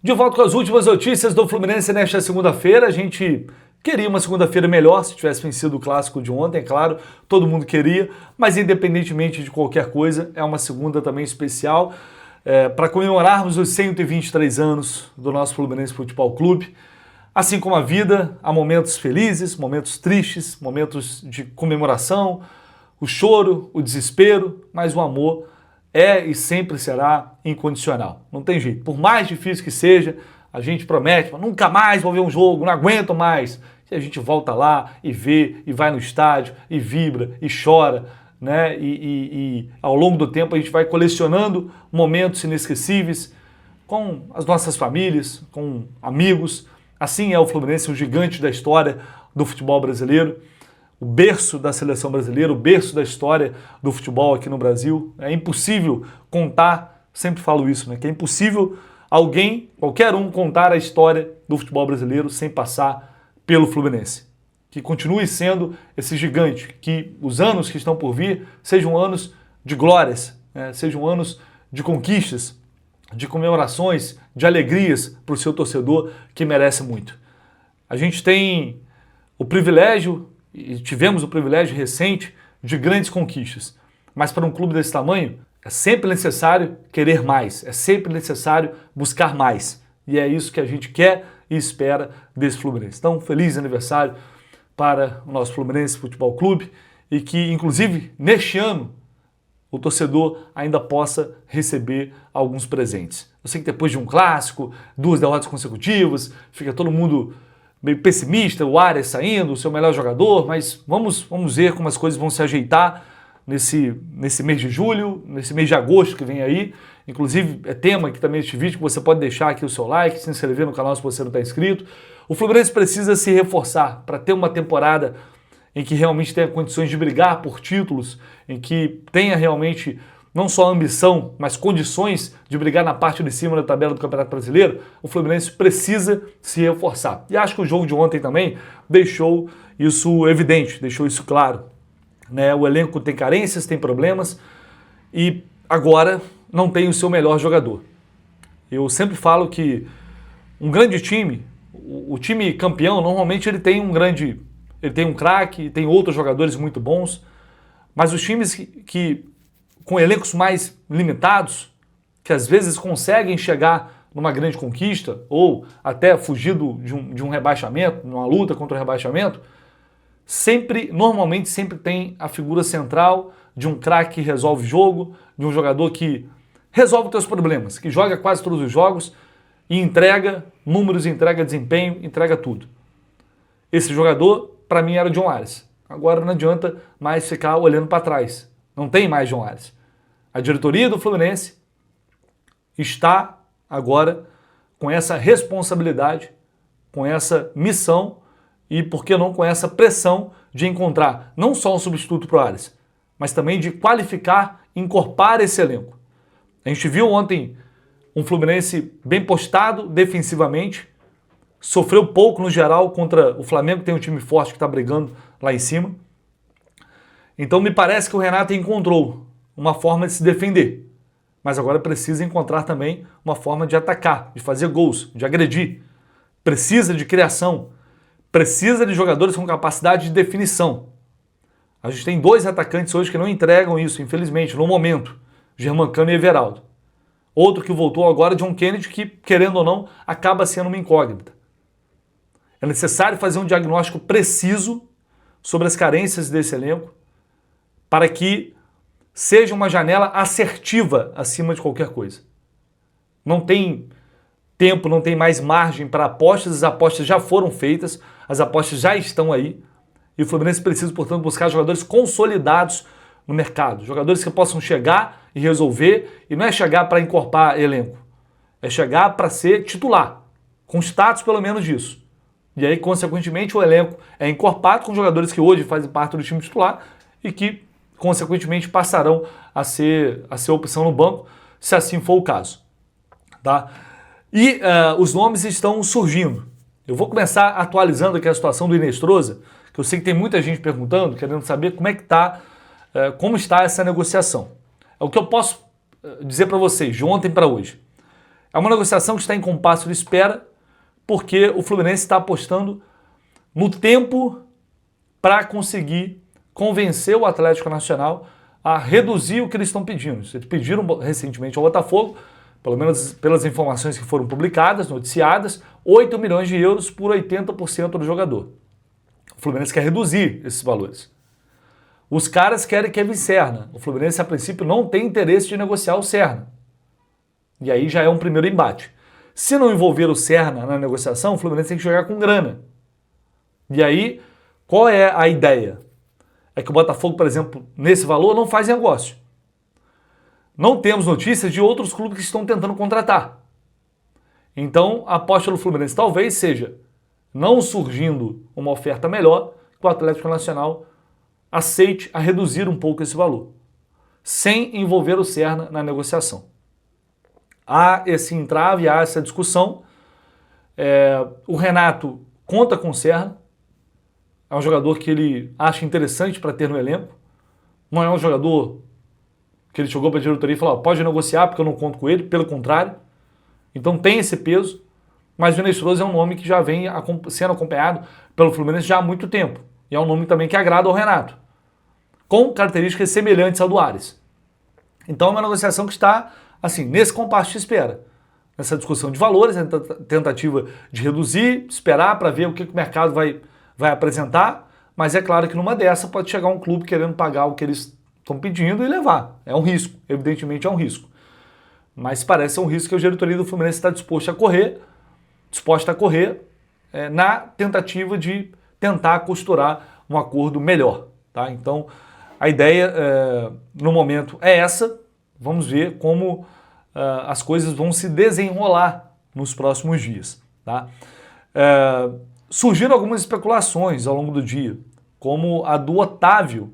De volta com as últimas notícias do Fluminense nesta segunda-feira. A gente queria uma segunda-feira melhor se tivesse vencido o clássico de ontem, é claro, todo mundo queria, mas independentemente de qualquer coisa, é uma segunda também especial para comemorarmos os 123 anos do nosso Fluminense Futebol Clube. Assim como a vida, há momentos felizes, momentos tristes, momentos de comemoração, o choro, o desespero, mas o amor é e sempre será incondicional. Não tem jeito. Por mais difícil que seja, a gente promete, nunca mais vou ver um jogo, não aguento mais. E a gente volta lá e vê, e vai no estádio, e vibra, e chora, né? E ao longo do tempo a gente vai colecionando momentos inesquecíveis com as nossas famílias, com amigos. Assim é o Fluminense, o gigante da história do futebol brasileiro. O berço da seleção brasileira, o berço da história do futebol aqui no Brasil. É impossível contar, sempre falo isso, né? Que é impossível alguém, qualquer um, contar a história do futebol brasileiro sem passar pelo Fluminense. Que continue sendo esse gigante, que os anos que estão por vir sejam anos de glórias, né? Sejam anos de conquistas, de comemorações, de alegrias para o seu torcedor, que merece muito. A gente tem o privilégio, e tivemos o privilégio recente, de grandes conquistas. Mas para um clube desse tamanho, é sempre necessário querer mais, é sempre necessário buscar mais. E é isso que a gente quer e espera desse Fluminense. Então, feliz aniversário para o nosso Fluminense Futebol Clube e que, inclusive, neste ano, o torcedor ainda possa receber alguns presentes. Eu sei que depois de um clássico, 2 derrotas consecutivas, fica todo mundo meio pessimista, o Arias saindo, o seu melhor jogador, mas vamos ver como as coisas vão se ajeitar nesse mês de julho, nesse mês de agosto que vem aí. Inclusive, é tema aqui também este vídeo, que você pode deixar aqui o seu like, se inscrever no canal se você não está inscrito. O Fluminense precisa se reforçar para ter uma temporada em que realmente tenha condições de brigar por títulos, em que tenha realmente não só ambição, mas condições de brigar na parte de cima da tabela do Campeonato Brasileiro. O Fluminense precisa se reforçar. E acho que o jogo de ontem também deixou isso evidente, deixou isso claro, né? O elenco tem carências, tem problemas e agora não tem o seu melhor jogador. Eu sempre falo que um grande time, o time campeão, normalmente ele tem um craque, tem outros jogadores muito bons, mas os times que com elencos mais limitados, que às vezes conseguem chegar numa grande conquista ou até fugir de um rebaixamento, numa luta contra o rebaixamento, normalmente sempre tem a figura central de um craque que resolve o jogo, de um jogador que resolve os teus problemas, que joga quase todos os jogos e entrega números, entrega desempenho, entrega tudo. Esse jogador, para mim, era o John Arias. Agora não adianta mais ficar olhando para trás. Não tem mais John Arias. A diretoria do Fluminense está agora com essa responsabilidade, com essa missão e, por que não, com essa pressão de encontrar não só um substituto para o Arias, mas também de qualificar, encorpar esse elenco. A gente viu ontem um Fluminense bem postado defensivamente, sofreu pouco no geral contra o Flamengo, que tem um time forte que está brigando lá em cima. Então me parece que o Renato encontrou uma forma de se defender, mas agora precisa encontrar também uma forma de atacar, de fazer gols, de agredir. Precisa de criação, precisa de jogadores com capacidade de definição. A gente tem 2 atacantes hoje que não entregam isso, infelizmente, no momento, Germancano e Everaldo. Outro que voltou agora, John Kennedy, que, querendo ou não, acaba sendo uma incógnita. É necessário fazer um diagnóstico preciso sobre as carências desse elenco para que seja uma janela assertiva acima de qualquer coisa. Não tem tempo, não tem mais margem para apostas, as apostas já foram feitas, as apostas já estão aí e o Fluminense precisa, portanto, buscar jogadores consolidados no mercado, jogadores que possam chegar e resolver, e não é chegar para encorpar elenco, é chegar para ser titular, com status pelo menos disso. E aí, consequentemente, o elenco é encorpado com jogadores que hoje fazem parte do time titular e que, consequentemente, passarão a ser opção no banco, se assim for o caso. Tá? E os nomes estão surgindo. Eu vou começar atualizando aqui a situação do Inestrosa, que eu sei que tem muita gente perguntando, querendo saber como está essa negociação. O que eu posso dizer para vocês, de ontem para hoje. É uma negociação que está em compasso de espera, porque o Fluminense está apostando no tempo para conseguir convencer o Atlético Nacional a reduzir o que eles estão pedindo. Eles pediram recentemente ao Botafogo, pelo menos pelas informações que foram publicadas, noticiadas, 8 milhões de euros por 80% do jogador. O Fluminense quer reduzir esses valores. Os caras querem Kevin Serna. O Fluminense, a princípio, não tem interesse de negociar o Serna. E aí já é um primeiro embate. Se não envolver o Serna na negociação, o Fluminense tem que jogar com grana. E aí, qual é a ideia? É que o Botafogo, por exemplo, nesse valor, não faz negócio. Não temos notícias de outros clubes que estão tentando contratar. Então, a aposta do Fluminense talvez seja, não surgindo uma oferta melhor, que o Atlético Nacional aceite a reduzir um pouco esse valor, sem envolver o Serna na negociação. Há esse entrave, há essa discussão. O Renato conta com o Serna, é um jogador que ele acha interessante para ter no elenco, não é um jogador que ele chegou para a diretoria e falou, pode negociar porque eu não conto com ele, pelo contrário. Então tem esse peso, mas o Vinícius é um nome que já vem sendo acompanhado pelo Fluminense já há muito tempo. E é um nome também que agrada ao Renato, com características semelhantes ao do Ares. Então é uma negociação que está, assim, nesse compasso de espera. Nessa discussão de valores, tentativa de reduzir, esperar para ver o que o mercado vai apresentar, mas é claro que numa dessa pode chegar um clube querendo pagar o que eles estão pedindo e levar. É um risco, evidentemente é um risco. Mas parece um risco que a diretoria do Fluminense está disposta a correr na tentativa de tentar costurar um acordo melhor. Tá? Então, a ideia no momento é essa. Vamos ver como as coisas vão se desenrolar nos próximos dias. Tá? Surgiram algumas especulações ao longo do dia, como a do Otávio,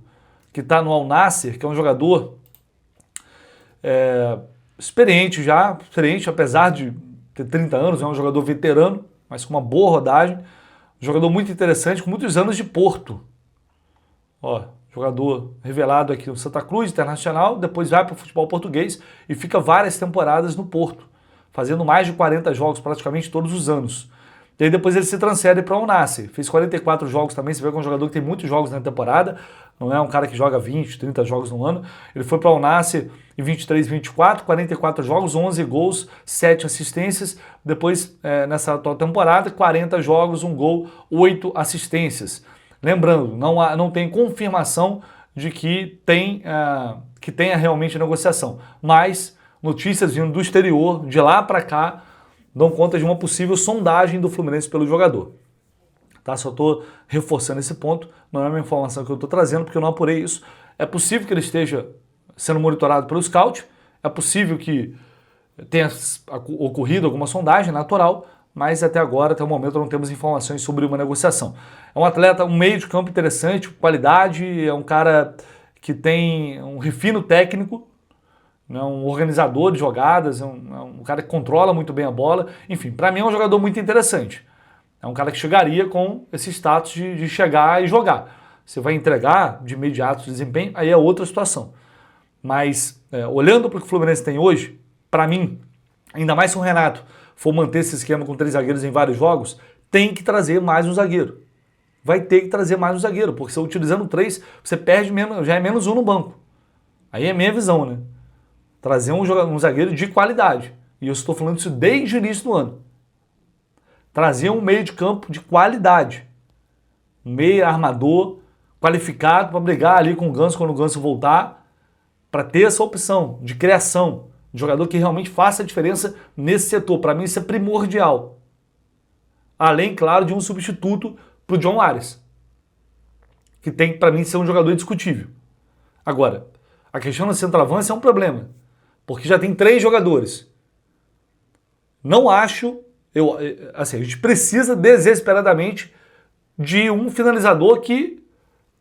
que está no Al Nassr, que é um jogador experiente, apesar de ter 30 anos, é um jogador veterano, mas com uma boa rodagem, um jogador muito interessante, com muitos anos de Porto. Jogador revelado aqui no Santa Cruz, Internacional, depois vai para o futebol português e fica várias temporadas no Porto, fazendo mais de 40 jogos praticamente todos os anos. E aí depois ele se transfere para o Al Nassr, fez 44 jogos também, você vê que é um jogador que tem muitos jogos na temporada, não é um cara que joga 20, 30 jogos no ano. Ele foi para o Al Nassr em 23, 24, 44 jogos, 11 gols, 7 assistências. Depois, nessa atual temporada, 40 jogos, 1 gol, 8 assistências. Lembrando, não tem confirmação de que tenha realmente negociação, mas notícias vindo do exterior, de lá para cá, dão conta de uma possível sondagem do Fluminense pelo jogador. Tá? Só estou reforçando esse ponto, não é uma informação que eu estou trazendo, porque eu não apurei isso. É possível que ele esteja sendo monitorado pelo scout, é possível que tenha ocorrido alguma sondagem natural, mas até agora, até o momento, não temos informações sobre uma negociação. É um atleta, um meio de campo interessante, qualidade, é um cara que tem um refino técnico, né, um organizador de jogadas, é um cara que controla muito bem a bola. Enfim, para mim é um jogador muito interessante. É um cara que chegaria com esse status de chegar e jogar. Você vai entregar de imediato o desempenho, aí é outra situação. Mas, olhando para o que o Fluminense tem hoje, para mim, ainda mais se o Renato for manter esse esquema com 3 zagueiros em vários jogos, tem que trazer mais um zagueiro. Vai ter que trazer mais um zagueiro, porque se utilizando 3, você perde menos, já é menos um no banco. Aí é minha visão, né? Trazer um zagueiro de qualidade. E eu estou falando isso desde o início do ano. Trazer um meio de campo de qualidade. Um meio armador, qualificado para brigar ali com o Ganso quando o Ganso voltar, para ter essa opção de criação, de jogador que realmente faça a diferença nesse setor. Para mim isso é primordial. Além, claro, de um substituto para o John Ares, que tem, para mim, ser um jogador indiscutível. Agora, a questão da centroavância é um problema, porque já tem 3 jogadores. Não acho, a gente precisa desesperadamente de um finalizador que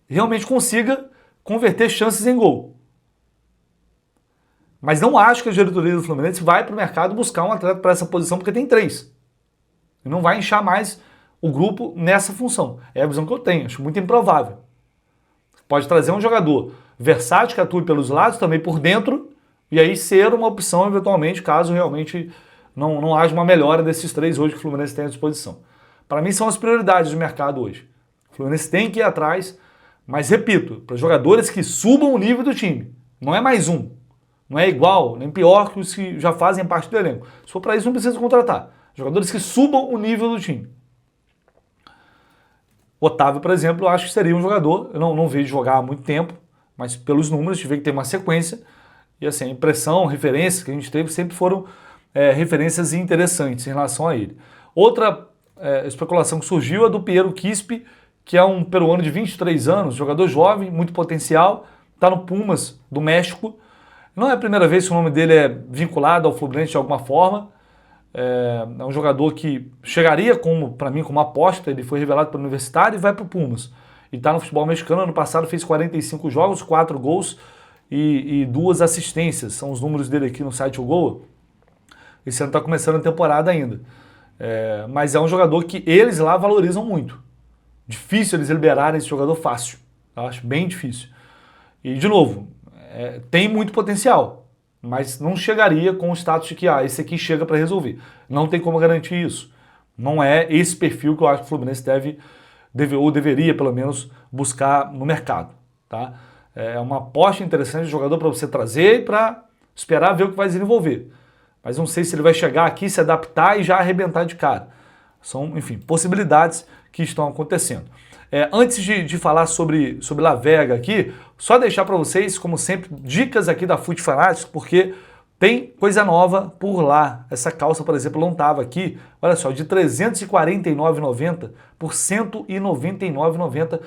realmente consiga converter chances em gol. Mas não acho que a diretoria do Fluminense vai para o mercado buscar um atleta para essa posição, porque tem 3. E não vai inchar mais o grupo nessa função. É a visão que eu tenho, acho muito improvável. Pode trazer um jogador versátil que atue pelos lados, também por dentro, e aí ser uma opção eventualmente, caso realmente não haja uma melhora desses três hoje que o Fluminense tem à disposição. Para mim são as prioridades do mercado hoje. O Fluminense tem que ir atrás, mas repito, para jogadores que subam o nível do time. Não é mais um. Não é igual, nem pior que os que já fazem parte do elenco. Se for para isso, não precisa contratar. Jogadores que subam o nível do time. Otávio, por exemplo, eu acho que seria um jogador, eu não vejo jogar há muito tempo, mas pelos números tive que ter uma sequência, e assim, a impressão, referências que a gente teve sempre foram referências interessantes em relação a ele. Outra especulação que surgiu é do Piero Quispe, que é um peruano de 23 anos, jogador jovem, muito potencial, está no Pumas do México. Não é a primeira vez que o nome dele é vinculado ao Fluminense de alguma forma. É um jogador que chegaria, para mim, como aposta. Ele foi revelado pelo Universitário e vai para o Pumas. E está no futebol mexicano. Ano passado fez 45 jogos, 4 gols e 2 assistências. São os números dele aqui no site O Gol. Esse ano está começando a temporada ainda. Mas é um jogador que eles lá valorizam muito. Difícil eles liberarem esse jogador fácil. Eu acho bem difícil. E, de novo, tem muito potencial, mas não chegaria com o status de que esse aqui chega para resolver. Não tem como garantir isso. Não é esse perfil que eu acho que o Fluminense ou deveria, pelo menos, buscar no mercado. Tá? É uma aposta interessante de jogador para você trazer e para esperar ver o que vai desenvolver. Mas não sei se ele vai chegar aqui, se adaptar e já arrebentar de cara. São, enfim, possibilidades que estão acontecendo. Antes de falar sobre La Vega aqui, só deixar para vocês, como sempre, dicas aqui da Fute Fanatics, porque tem coisa nova por lá. Essa calça, por exemplo, não estava aqui. Olha só, de R$ 349,90 por R$ 199,90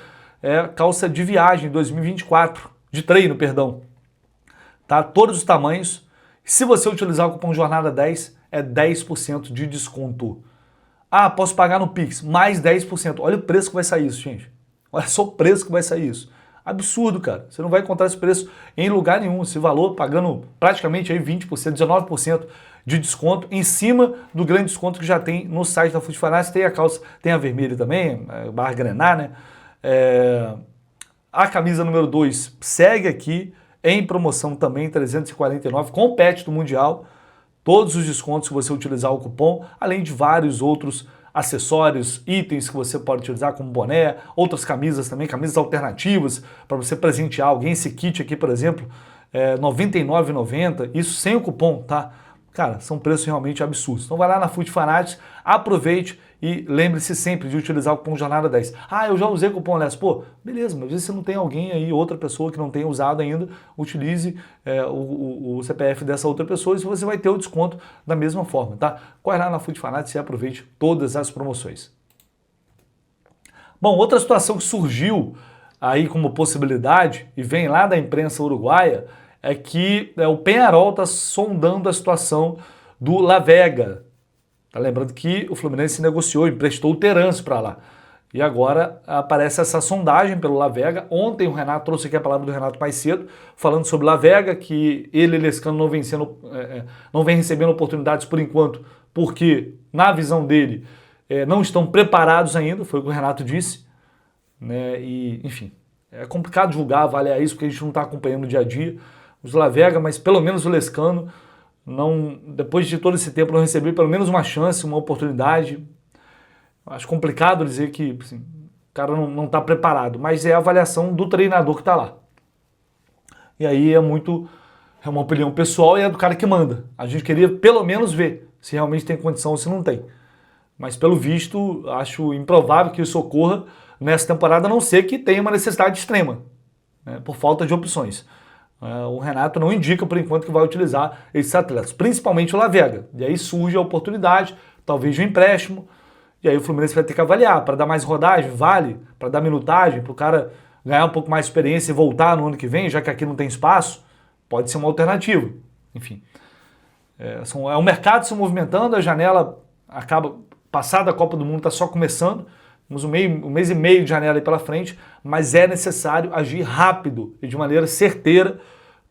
calça de viagem 2024, de treino, perdão. Tá? Todos os tamanhos. Se você utilizar o cupom Jornada 10, é 10% de desconto. Posso pagar no Pix, mais 10%. Olha o preço que vai sair isso, gente. Olha só o preço que vai sair isso. Absurdo, cara. Você não vai encontrar esse preço em lugar nenhum. Esse valor pagando praticamente aí 20%, 19% de desconto em cima do grande desconto que já tem no site da Fute Fanatics. Tem a calça, tem a vermelha também, barra grená, né? A camisa número 2 segue aqui em promoção também, 349, com o patch do Mundial. Todos os descontos que você utilizar o cupom, além de vários outros acessórios, itens que você pode utilizar como boné, outras camisas também, camisas alternativas para você presentear alguém. Esse kit aqui, por exemplo, R$ 99,90, isso sem o cupom, tá? Cara, são preços realmente absurdos. Então vai lá na Fute Fanatics, aproveite e lembre-se sempre de utilizar o cupom Jornada 10. Eu já usei o cupom Less. Pô, beleza, mas às vezes você não tem alguém aí, outra pessoa que não tenha usado ainda, utilize o CPF dessa outra pessoa e você vai ter o desconto da mesma forma, tá? Corre lá na Fute Fanatics e aproveite todas as promoções. Bom, outra situação que surgiu aí como possibilidade e vem lá da imprensa uruguaia é que o Peñarol está sondando a situação do La Vega. Tá lembrando que o Fluminense negociou, emprestou o Terence para lá. E agora aparece essa sondagem pelo La Vega. Ontem o Renato trouxe aqui a palavra do Renato mais cedo, falando sobre La Vega, que ele e Lescano não vem recebendo oportunidades por enquanto, porque, na visão dele, não estão preparados ainda, foi o que o Renato disse. Né? E, enfim, é complicado julgar, avaliar isso, porque a gente não está acompanhando o dia a dia. Os La Vega, mas pelo menos o Lescano, depois de todo esse tempo, não recebeu pelo menos uma chance, uma oportunidade. Acho complicado dizer que assim, o cara não está preparado, mas é a avaliação do treinador que está lá. E aí é uma opinião pessoal e é do cara que manda. A gente queria pelo menos ver se realmente tem condição ou se não tem. Mas pelo visto, acho improvável que isso ocorra nessa temporada, a não ser que tenha uma necessidade extrema, né, por falta de opções. O Renato não indica, por enquanto, que vai utilizar esses atletas, principalmente o La Vega. E aí surge a oportunidade, talvez de um empréstimo, e aí o Fluminense vai ter que avaliar, para dar mais rodagem, vale, para dar minutagem, para o cara ganhar um pouco mais de experiência e voltar no ano que vem, já que aqui não tem espaço, pode ser uma alternativa. Enfim, é um mercado se movimentando, a janela acaba, passada a Copa do Mundo, está só começando, temos um mês e meio de janela aí pela frente, mas é necessário agir rápido e de maneira certeira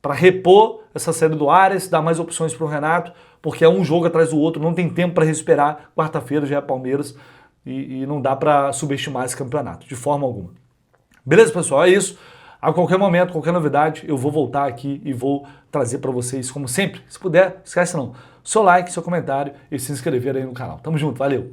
para repor essa saída do Arias, dar mais opções para o Renato, porque é um jogo atrás do outro, não tem tempo para respirar. Quarta-feira já é Palmeiras e não dá para subestimar esse campeonato, de forma alguma. Beleza, pessoal? É isso. A qualquer momento, qualquer novidade, eu vou voltar aqui e vou trazer para vocês, como sempre. Se puder, esquece não. seu like, seu comentário e se inscrever aí no canal. Tamo junto, valeu!